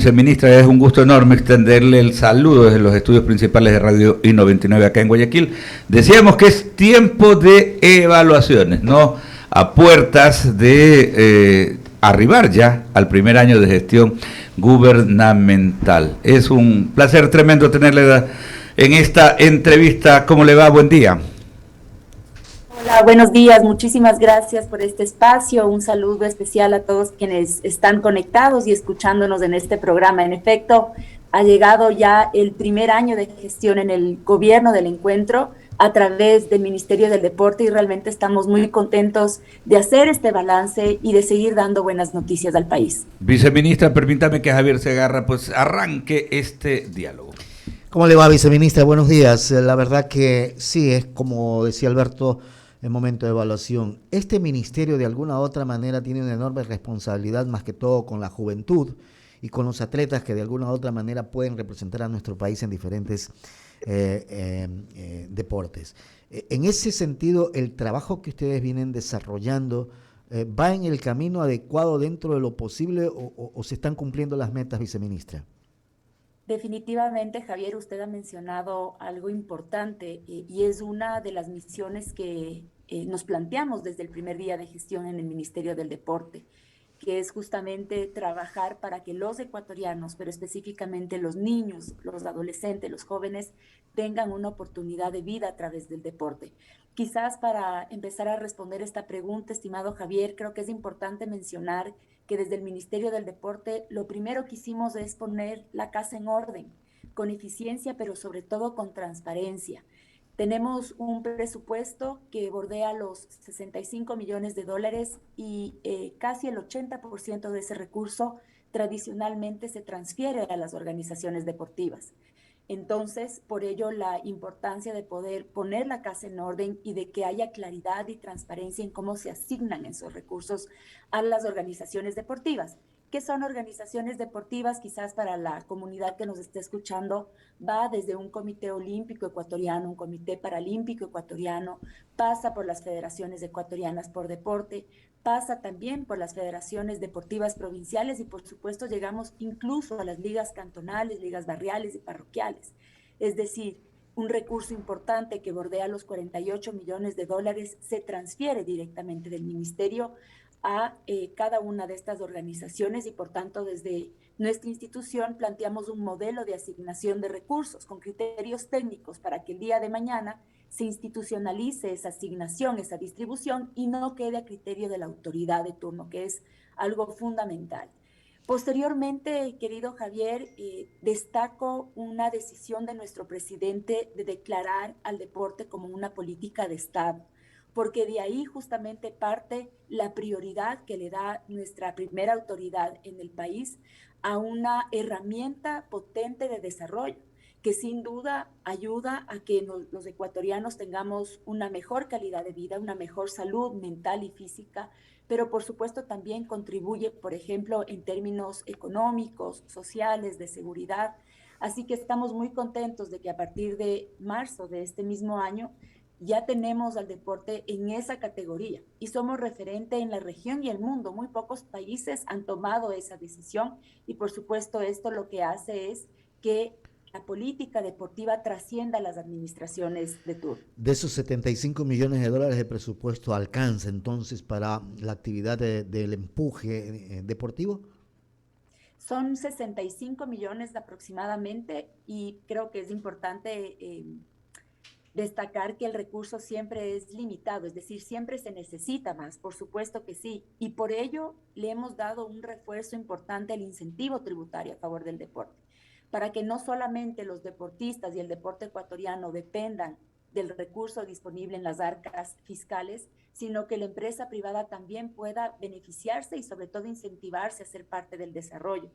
Viceministra, es un gusto enorme extenderle el saludo desde los estudios principales de Radio I-99 acá en Guayaquil. Decíamos que es tiempo de evaluaciones, ¿no? A puertas de arribar ya al primer año de gestión gubernamental. Es un placer tremendo tenerle en esta entrevista. ¿Cómo le va? Buen día. Hola, buenos días. Muchísimas gracias por este espacio. Un saludo especial a todos quienes están conectados y escuchándonos en este programa. En efecto, ha llegado ya el primer año de gestión en el gobierno del encuentro a través del Ministerio del Deporte y realmente estamos muy contentos de hacer este balance y de seguir dando buenas noticias al país. Viceministra, permítame que Javier Segarra pues arranque este diálogo. ¿Cómo le va, viceministra? Buenos días. La verdad que sí, es como decía Alberto, el momento de evaluación. Este ministerio de alguna u otra manera tiene una enorme responsabilidad, más que todo con la juventud y con los atletas que de alguna u otra manera pueden representar a nuestro país en diferentes deportes. En ese sentido, el trabajo que ustedes vienen desarrollando va en el camino adecuado dentro de lo posible o se están cumpliendo las metas, viceministra. Definitivamente, Javier, usted ha mencionado algo importante y es una de las misiones que nos planteamos desde el primer día de gestión en el Ministerio del Deporte, que es justamente trabajar para que los ecuatorianos, pero específicamente los niños, los adolescentes, los jóvenes, tengan una oportunidad de vida a través del deporte. Quizás para empezar a responder esta pregunta, estimado Javier, creo que es importante mencionar que desde el Ministerio del Deporte lo primero que hicimos es poner la casa en orden, con eficiencia, pero sobre todo con transparencia. Tenemos un presupuesto que bordea los 65 millones de dólares y casi el 80% de ese recurso tradicionalmente se transfiere a las organizaciones deportivas. Entonces, por ello, la importancia de poder poner la casa en orden y de que haya claridad y transparencia en cómo se asignan esos recursos a las organizaciones deportivas. ¿Qué son organizaciones deportivas? Quizás para la comunidad que nos esté escuchando, va desde un comité olímpico ecuatoriano, un comité paralímpico ecuatoriano, pasa por las federaciones ecuatorianas por deporte, pasa también por las federaciones deportivas provinciales y por supuesto llegamos incluso a las ligas cantonales, ligas barriales y parroquiales. Es decir, un recurso importante que bordea los 48 millones de dólares se transfiere directamente del ministerio a cada una de estas organizaciones y por tanto desde nuestra institución planteamos un modelo de asignación de recursos con criterios técnicos para que el día de mañana se institucionalice esa asignación, esa distribución y no quede a criterio de la autoridad de turno, que es algo fundamental. Posteriormente, querido Javier, destaco una decisión de nuestro presidente de declarar al deporte como una política de Estado, porque de ahí justamente parte la prioridad que le da nuestra primera autoridad en el país a una herramienta potente de desarrollo que sin duda ayuda a que los ecuatorianos tengamos una mejor calidad de vida, una mejor salud mental y física, pero por supuesto también contribuye, por ejemplo, en términos económicos, sociales, de seguridad. Así que estamos muy contentos de que a partir de marzo de este mismo año ya tenemos al deporte en esa categoría y somos referente en la región y el mundo. Muy pocos países han tomado esa decisión y por supuesto esto lo que hace es que la política deportiva trascienda a las administraciones de turno. De esos 75 millones de dólares de presupuesto alcanza entonces para la actividad del empuje deportivo. Son 65 millones aproximadamente y creo que es importante destacar que el recurso siempre es limitado, es decir, siempre se necesita más, por supuesto que sí, y por ello le hemos dado un refuerzo importante al incentivo tributario a favor del deporte, para que no solamente los deportistas y el deporte ecuatoriano dependan del recurso disponible en las arcas fiscales, sino que la empresa privada también pueda beneficiarse y sobre todo incentivarse a ser parte del desarrollo.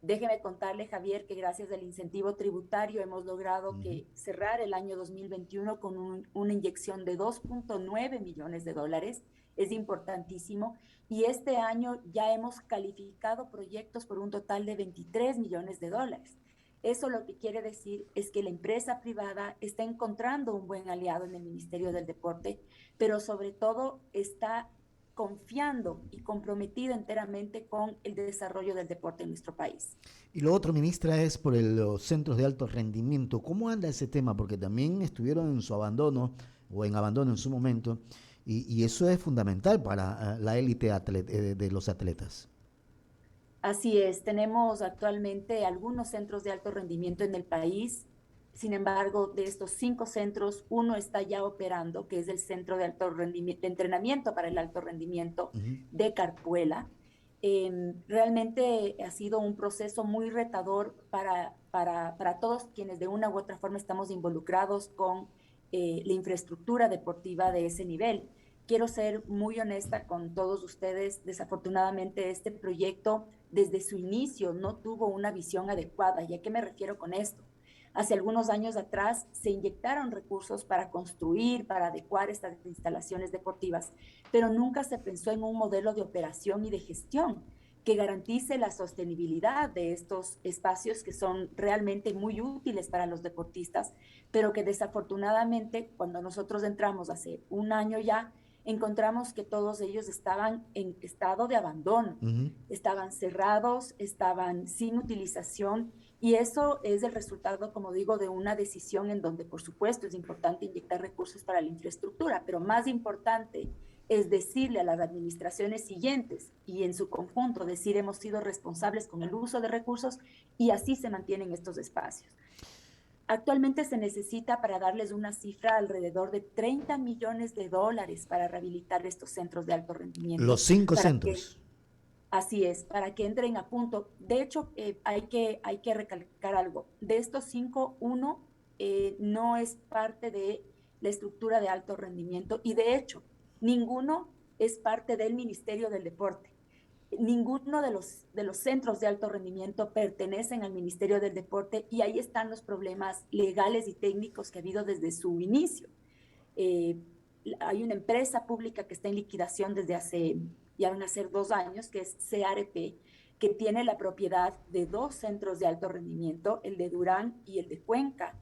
Déjeme contarle, Javier, que gracias al incentivo tributario hemos logrado que cerrar el año 2021 con una inyección de 2.9 millones de dólares. Es importantísimo. Y este año ya hemos calificado proyectos por un total de 23 millones de dólares. Eso lo que quiere decir es que la empresa privada está encontrando un buen aliado en el Ministerio del Deporte, pero sobre todo está confiando y comprometido enteramente con el desarrollo del deporte en nuestro país. Y lo otro, ministra, es por los centros de alto rendimiento. ¿Cómo anda ese tema? Porque también estuvieron en su abandono, o en abandono en su momento, y eso es fundamental para la élite de los atletas. Así es, tenemos actualmente algunos centros de alto rendimiento en el país. Sin embargo, de estos 5 centros, uno está ya operando, que es el Centro de Alto Rendimiento, de Entrenamiento para el Alto Rendimiento de Carpuela. Realmente ha sido un proceso muy retador para todos quienes de una u otra forma estamos involucrados con la infraestructura deportiva de ese nivel. Quiero ser muy honesta con todos ustedes. Desafortunadamente, este proyecto desde su inicio no tuvo una visión adecuada. ¿Y a qué me refiero con esto? Hace algunos años atrás se inyectaron recursos para construir, para adecuar estas instalaciones deportivas, pero nunca se pensó en un modelo de operación y de gestión que garantice la sostenibilidad de estos espacios que son realmente muy útiles para los deportistas, pero que desafortunadamente cuando nosotros entramos hace un año ya, encontramos que todos ellos estaban en estado de abandono, estaban cerrados, estaban sin utilización, y eso es el resultado, como digo, de una decisión en donde, por supuesto, es importante inyectar recursos para la infraestructura, pero más importante es decirle a las administraciones siguientes y en su conjunto decir hemos sido responsables con el uso de recursos y así se mantienen estos espacios. Actualmente se necesita, para darles una cifra, alrededor de $30 millones para rehabilitar estos centros de alto rendimiento. Los 5 centros. Así es, para que entren a punto. De hecho, hay que recalcar algo. De estos 5, uno no es parte de la estructura de alto rendimiento y de hecho, ninguno es parte del Ministerio del Deporte. Ninguno de los centros de alto rendimiento pertenecen al Ministerio del Deporte y ahí están los problemas legales y técnicos que ha habido desde su inicio. Hay una empresa pública que está en liquidación desde ya van a ser 2 años, que es CARP, que tiene la propiedad de 2 centros de alto rendimiento, el de Durán y el de Cuenca.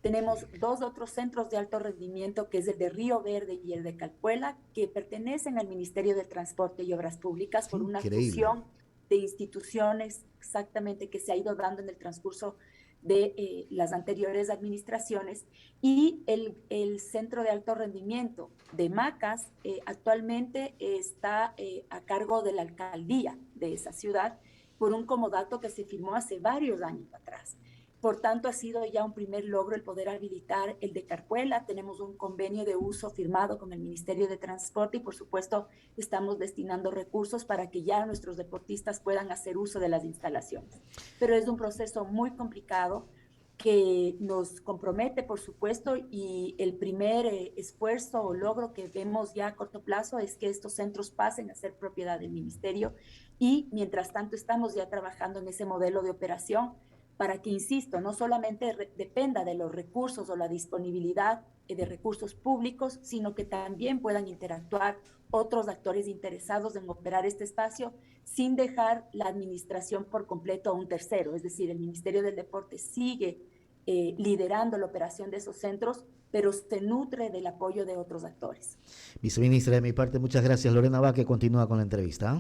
Tenemos 2 otros centros de alto rendimiento, que es el de Río Verde y el de Calpuela, que pertenecen al Ministerio de Transporte y Obras Públicas por una fusión de instituciones exactamente que se ha ido dando en el transcurso de las anteriores administraciones. Y el centro de alto rendimiento de Macas actualmente está a cargo de la alcaldía de esa ciudad por un comodato que se firmó hace varios años atrás. Por tanto, ha sido ya un primer logro el poder habilitar el de Carpuela. Tenemos un convenio de uso firmado con el Ministerio de Transporte y, por supuesto, estamos destinando recursos para que ya nuestros deportistas puedan hacer uso de las instalaciones. Pero es un proceso muy complicado que nos compromete, por supuesto, y el primer esfuerzo o logro que vemos ya a corto plazo es que estos centros pasen a ser propiedad del Ministerio y, mientras tanto, estamos ya trabajando en ese modelo de operación para que, insisto, no solamente dependa de los recursos o la disponibilidad de recursos públicos, sino que también puedan interactuar otros actores interesados en operar este espacio sin dejar la administración por completo a un tercero. Es decir, el Ministerio del Deporte sigue liderando la operación de esos centros, pero se nutre del apoyo de otros actores. Viceministra, de mi parte, muchas gracias. Lorena Vázquez continúa con la entrevista.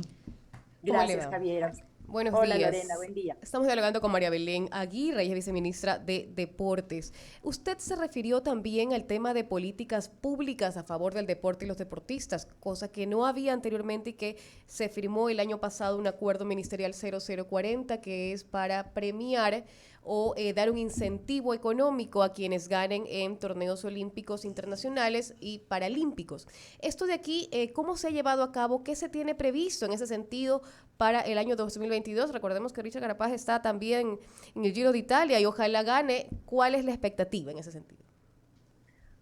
Gracias, Javier. Buenos Hola, días. Lorena, buen día. Estamos dialogando con María Belén Aguirre, ella es viceministra de Deportes. Usted se refirió también al tema de políticas públicas a favor del deporte y los deportistas, cosa que no había anteriormente y que se firmó el año pasado un acuerdo ministerial 0040 que es para premiar o dar un incentivo económico a quienes ganen en torneos olímpicos internacionales y paralímpicos. Esto de aquí, ¿cómo se ha llevado a cabo? ¿Qué se tiene previsto en ese sentido para el año 2022? Recordemos que Richard Carapaz está también en el Giro de Italia y ojalá gane. ¿Cuál es la expectativa en ese sentido?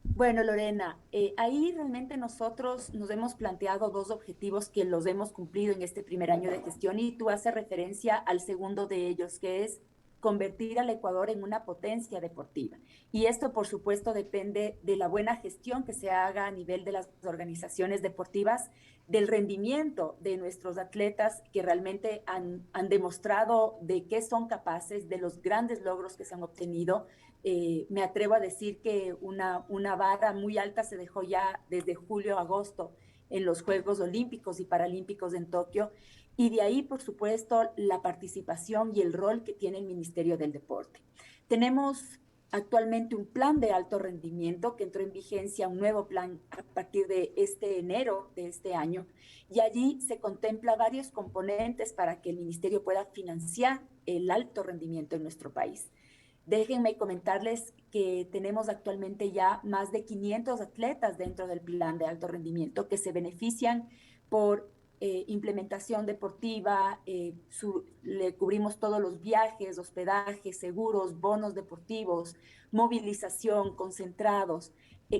Bueno, Lorena, ahí realmente nosotros nos hemos planteado 2 objetivos que los hemos cumplido en este primer año de gestión y tú haces referencia al segundo de ellos, que es convertir al Ecuador en una potencia deportiva. Y esto, por supuesto, depende de la buena gestión que se haga a nivel de las organizaciones deportivas, del rendimiento de nuestros atletas que realmente han demostrado de qué son capaces, de los grandes logros que se han obtenido. Me atrevo a decir que una vara muy alta se dejó ya desde julio a agosto en los Juegos Olímpicos y Paralímpicos en Tokio. Y de ahí, por supuesto, la participación y el rol que tiene el Ministerio del Deporte. Tenemos actualmente un plan de alto rendimiento que entró en vigencia, un nuevo plan a partir de este enero de este año, y allí se contempla varios componentes para que el ministerio pueda financiar el alto rendimiento en nuestro país. Déjenme comentarles que tenemos actualmente ya más de 500 atletas dentro del plan de alto rendimiento que se benefician por implementación deportiva, le cubrimos todos los viajes, hospedaje, seguros, bonos deportivos, movilización, concentrados,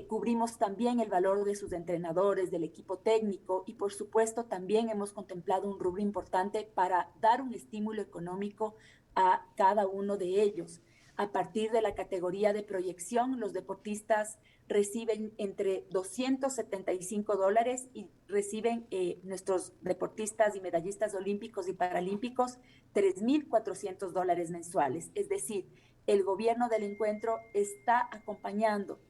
cubrimos también el valor de sus entrenadores, del equipo técnico y por supuesto también hemos contemplado un rubro importante para dar un estímulo económico a cada uno de ellos. A partir de la categoría de proyección, los deportistas reciben entre $275 y reciben nuestros deportistas y medallistas olímpicos y paralímpicos $3,400 mensuales. Es decir, el gobierno del encuentro está acompañando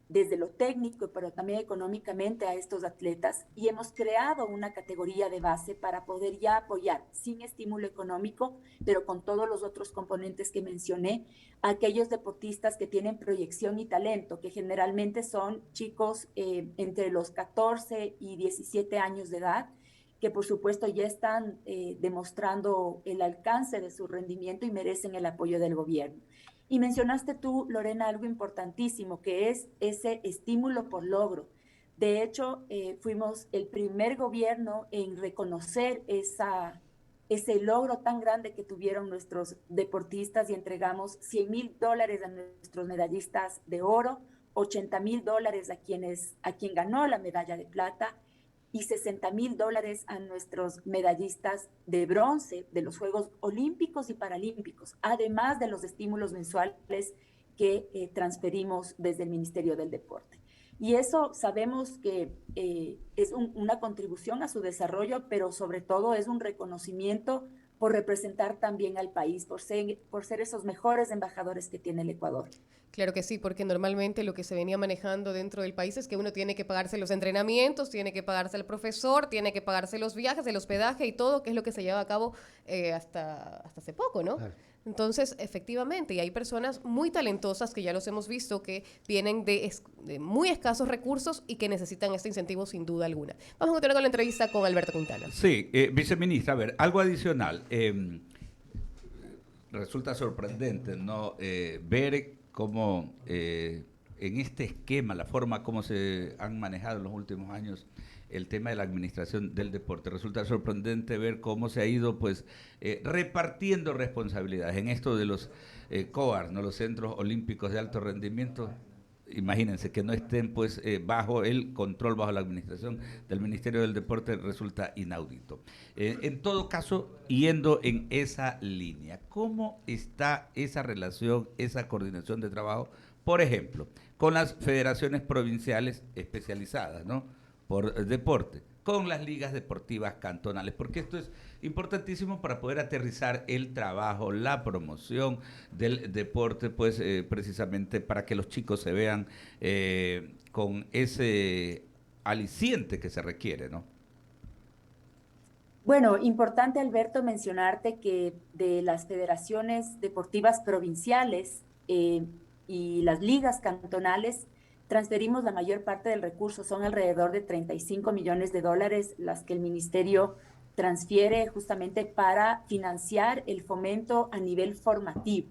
desde lo técnico, pero también económicamente a estos atletas y hemos creado una categoría de base para poder ya apoyar sin estímulo económico, pero con todos los otros componentes que mencioné, a aquellos deportistas que tienen proyección y talento, que generalmente son chicos entre los 14 y 17 años de edad, que por supuesto ya están demostrando el alcance de su rendimiento y merecen el apoyo del gobierno. Y mencionaste tú, Lorena, algo importantísimo, que es ese estímulo por logro. De hecho, fuimos el primer gobierno en reconocer ese logro tan grande que tuvieron nuestros deportistas y entregamos $100,000 a nuestros medallistas de oro, $80,000 a quien ganó la medalla de plata y $60,000 a nuestros medallistas de bronce de los Juegos Olímpicos y Paralímpicos, además de los estímulos mensuales que transferimos desde el Ministerio del Deporte. Y eso sabemos que es una contribución a su desarrollo, pero sobre todo es un reconocimiento por representar también al país, por ser esos mejores embajadores que tiene el Ecuador. Claro que sí, porque normalmente lo que se venía manejando dentro del país es que uno tiene que pagarse los entrenamientos, tiene que pagarse el profesor, tiene que pagarse los viajes, el hospedaje y todo, que es lo que se lleva a cabo hasta hace poco, ¿no? Claro. Entonces, efectivamente, y hay personas muy talentosas que ya los hemos visto que vienen de muy escasos recursos y que necesitan este incentivo sin duda alguna. Vamos a continuar con la entrevista con Alberto Quintana. Sí, viceministra, a ver, algo adicional. Resulta sorprendente, ¿no? Ver cómo en este esquema, la forma como se han manejado en los últimos años el tema de la administración del deporte. Resulta sorprendente ver cómo se ha ido pues repartiendo responsabilidades en esto de los COAR, ¿no? Los Centros Olímpicos de Alto Rendimiento. Imagínense que no estén pues bajo el control, bajo la administración del Ministerio del Deporte, resulta inaudito. En todo caso, yendo en esa línea, ¿cómo está esa relación, esa coordinación de trabajo, por ejemplo, con las federaciones provinciales especializadas, ¿no?, por deporte, con las ligas deportivas cantonales? Porque esto es importantísimo para poder aterrizar el trabajo, la promoción del deporte, pues precisamente para que los chicos se vean con ese aliciente que se requiere, ¿no? Bueno, importante, Alberto, mencionarte que de las federaciones deportivas provinciales y las ligas cantonales, transferimos la mayor parte del recurso, son alrededor de $35 millones las que el ministerio transfiere justamente para financiar el fomento a nivel formativo,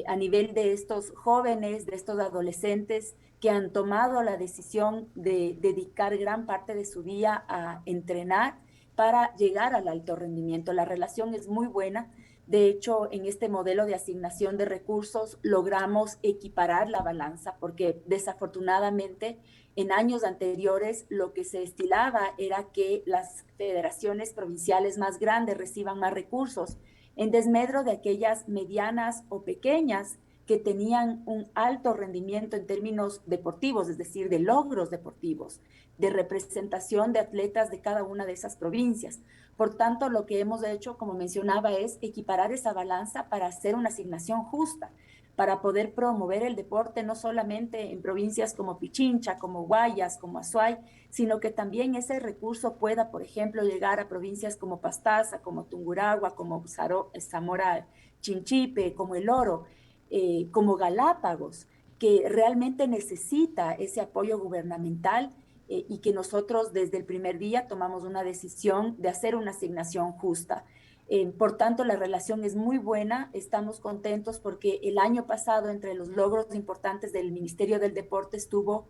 a nivel de estos jóvenes, de estos adolescentes que han tomado la decisión de dedicar gran parte de su día a entrenar para llegar al alto rendimiento. La relación es muy buena. De hecho, en este modelo de asignación de recursos logramos equiparar la balanza porque desafortunadamente en años anteriores lo que se estilaba era que las federaciones provinciales más grandes reciban más recursos en desmedro de aquellas medianas o pequeñas que tenían un alto rendimiento en términos deportivos, es decir, de logros deportivos, de representación de atletas de cada una de esas provincias. Por tanto, lo que hemos hecho, como mencionaba, es equiparar esa balanza para hacer una asignación justa, para poder promover el deporte no solamente en provincias como Pichincha, como Guayas, como Azuay, sino que también ese recurso pueda, por ejemplo, llegar a provincias como Pastaza, como Tungurahua, como Zamora Chinchipe, como El Oro, como Galápagos, que realmente necesita ese apoyo gubernamental y que nosotros desde el primer día tomamos una decisión de hacer una asignación justa. Por tanto, la relación es muy buena, estamos contentos porque el año pasado entre los logros importantes del Ministerio del Deporte estuvo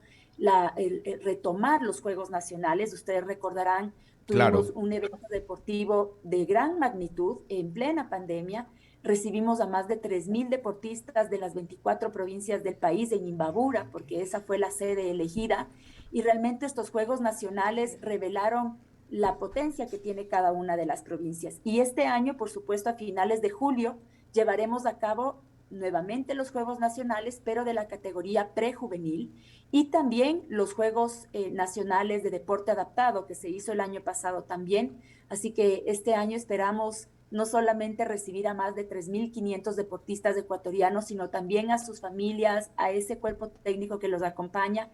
el retomar los Juegos Nacionales. Ustedes recordarán, tuvimos Claro. un evento deportivo de gran magnitud en plena pandemia. Recibimos a más de 3.000 deportistas de las 24 provincias del país en Imbabura, porque esa fue la sede elegida, y realmente estos Juegos Nacionales revelaron la potencia que tiene cada una de las provincias. Y este año, por supuesto, a finales de julio, llevaremos a cabo nuevamente los Juegos Nacionales, pero de la categoría prejuvenil, y también los Juegos Nacionales de Deporte Adaptado, que se hizo el año pasado también. Así que este año esperamos no solamente recibir a más de 3.500 deportistas ecuatorianos, sino también a sus familias, a ese cuerpo técnico que los acompaña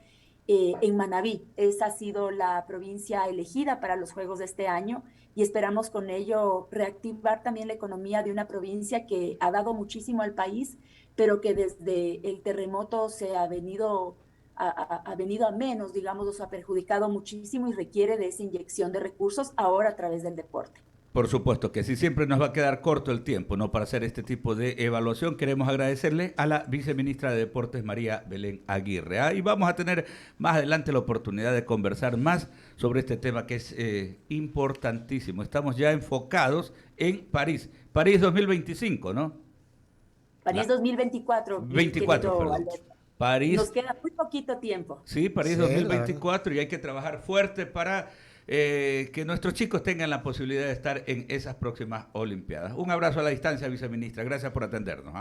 en Manabí. Esa ha sido la provincia elegida para los Juegos de este año y esperamos con ello reactivar también la economía de una provincia que ha dado muchísimo al país, pero que desde el terremoto se ha venido ha venido a menos, digamos, o se ha perjudicado muchísimo y requiere de esa inyección de recursos ahora a través del deporte. Por supuesto que sí, siempre nos va a quedar corto el tiempo, ¿no? Para hacer este tipo de evaluación. Queremos agradecerle a la viceministra de Deportes, María Belén Aguirre. Y vamos a tener más adelante la oportunidad de conversar más sobre este tema que es importantísimo. Estamos ya enfocados en París. París 2025, ¿no? París 2024. 24, perdón. París. Nos queda muy poquito tiempo. Sí, París Sí, 2024 y hay que trabajar fuerte para que nuestros chicos tengan la posibilidad de estar en esas próximas Olimpiadas. Un abrazo a la distancia, viceministra. Gracias por atendernos.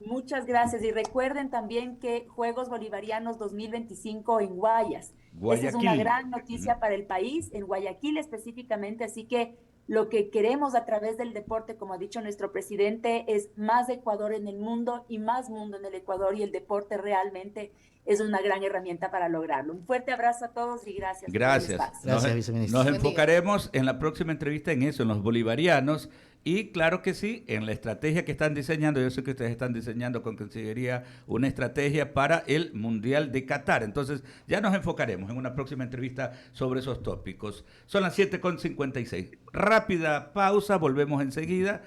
Muchas gracias. Y recuerden también que Juegos Bolivarianos 2025 en Guayas. Guayaquil. Esa es una gran noticia para el país, en Guayaquil específicamente. Así que lo que queremos a través del deporte, como ha dicho nuestro presidente, es más Ecuador en el mundo y más mundo en el Ecuador, y el deporte realmente es una gran herramienta para lograrlo. Un fuerte abrazo a todos y gracias. Gracias. Gracias, viceministra. Nos enfocaremos en la próxima entrevista en eso, en los bolivarianos. Y claro que sí, en la estrategia que están diseñando, yo sé que ustedes están diseñando con Cancillería una estrategia para el Mundial de Qatar. Entonces ya nos enfocaremos en una próxima entrevista sobre esos tópicos. Son las 7:56. Rápida pausa, volvemos enseguida